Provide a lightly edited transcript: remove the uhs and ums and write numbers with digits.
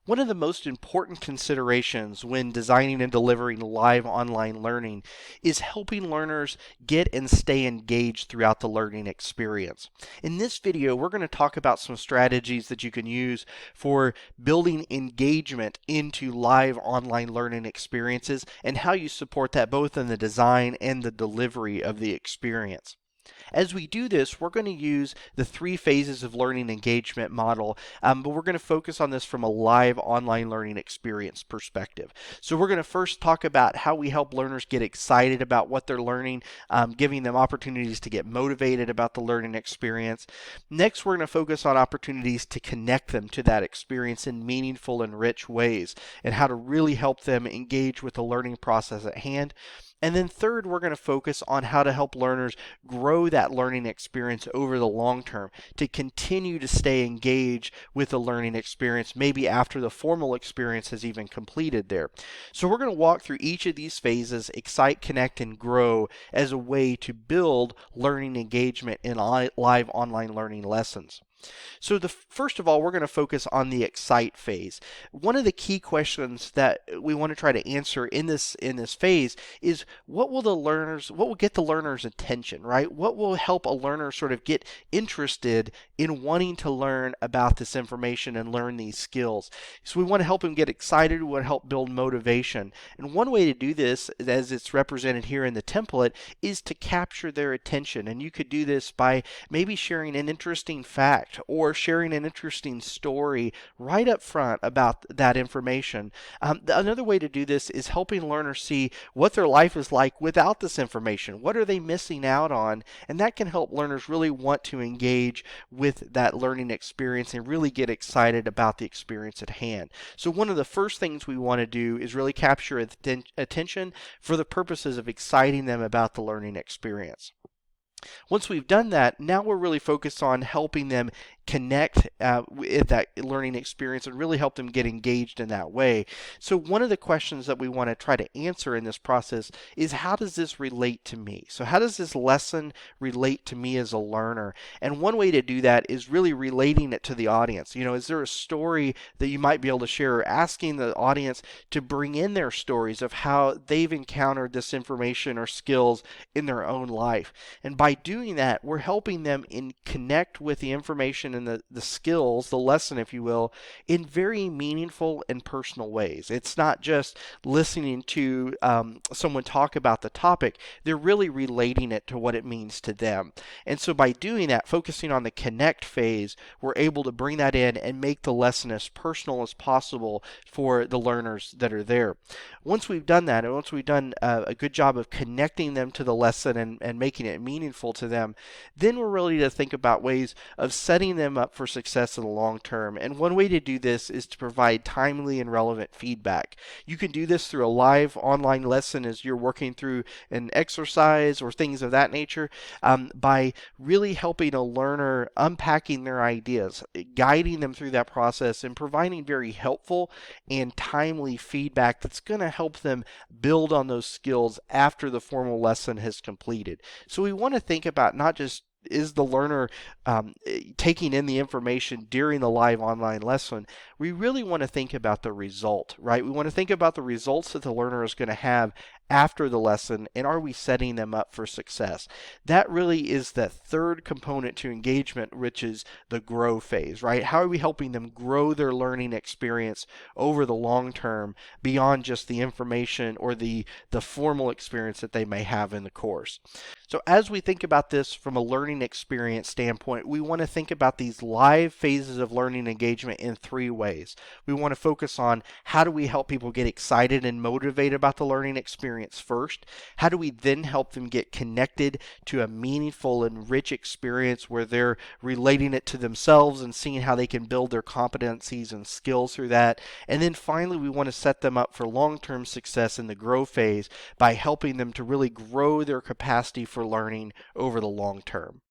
One of the most important considerations when designing and delivering live online learning is helping learners get and stay engaged throughout the learning experience. In this video, we're going to talk about some strategies that you can use for building engagement into live online learning experiences and how you support that both in the design and the delivery of the experience. As we do this, we're going to use the 3 phases of learning engagement model, but we're going to focus on this from a live online learning experience perspective. So we're going to first talk about how we help learners get excited about what they're learning, giving them opportunities to get motivated about the learning experience. Next, we're going to focus on opportunities to connect them to that experience in meaningful and rich ways, and how to really help them engage with the learning process at hand. And then third, we're going to focus on how to help learners grow that learning experience over the long term to continue to stay engaged with the learning experience, maybe after the formal experience has even completed there. So we're going to walk through each of these phases, excite, connect, and grow, as a way to build learning engagement in live online learning lessons. So first of all, we're going to focus on the excite phase. One of the key questions that we want to try to answer in this phase is what will get the learner's attention, right? What will help a learner sort of get interested in wanting to learn about this information and learn these skills? So we want to help them get excited. We want to help build motivation. And one way to do this, as it's represented here in the template, is to capture their attention. And you could do this by maybe sharing an interesting fact or sharing an interesting story right up front about that information. Another way to do this is helping learners see what their life is like without this information. What are they missing out on? And that can help learners really want to engage with that learning experience and really get excited about the experience at hand. So one of the first things we want to do is really capture attention for the purposes of exciting them about the learning experience. Once we've done that, now we're really focused on helping them connect with that learning experience and really help them get engaged in that way. So one of the questions that we want to try to answer in this process is, how does this relate to me? So how does this lesson relate to me as a learner? And one way to do that is really relating it to the audience. Is there a story that you might be able to share, or asking the audience to bring in their stories of how they've encountered this information or skills in their own life? And by doing that, we're helping them connect with the information and the skills, the lesson, if you will, in very meaningful and personal ways. It's not just listening to someone talk about the topic. They're really relating it to what it means to them. And so by doing that, focusing on the connect phase, we're able to bring that in and make the lesson as personal as possible for the learners that are there. Once we've done that, and once we've done a good job of connecting them to the lesson and making it meaningful to them, then we're ready to think about ways of setting them up for success in the long term. And one way to do this is to provide timely and relevant feedback. You can do this through a live online lesson as you're working through an exercise or things of that nature, by really helping a learner unpacking their ideas, guiding them through that process, and providing very helpful and timely feedback that's going to help them build on those skills after the formal lesson has completed. So we want to think about not just is the learner taking in the information during the live online lesson. We really want to think about the result, right? We want to think about the results that the learner is going to have after the lesson, and are we setting them up for success? That really is the third component to engagement, which is the grow phase, right? How are we helping them grow their learning experience over the long term beyond just the information or the formal experience that they may have in the course? So as we think about this from a learning experience standpoint, we want to think about these live phases of learning engagement in 3 ways. We want to focus on, how do we help people get excited and motivated about the learning experience first? How do we then help them get connected to a meaningful and rich experience where they're relating it to themselves and seeing how they can build their competencies and skills through that? And then finally, we want to set them up for long-term success in the grow phase by helping them to really grow their capacity for learning over the long term.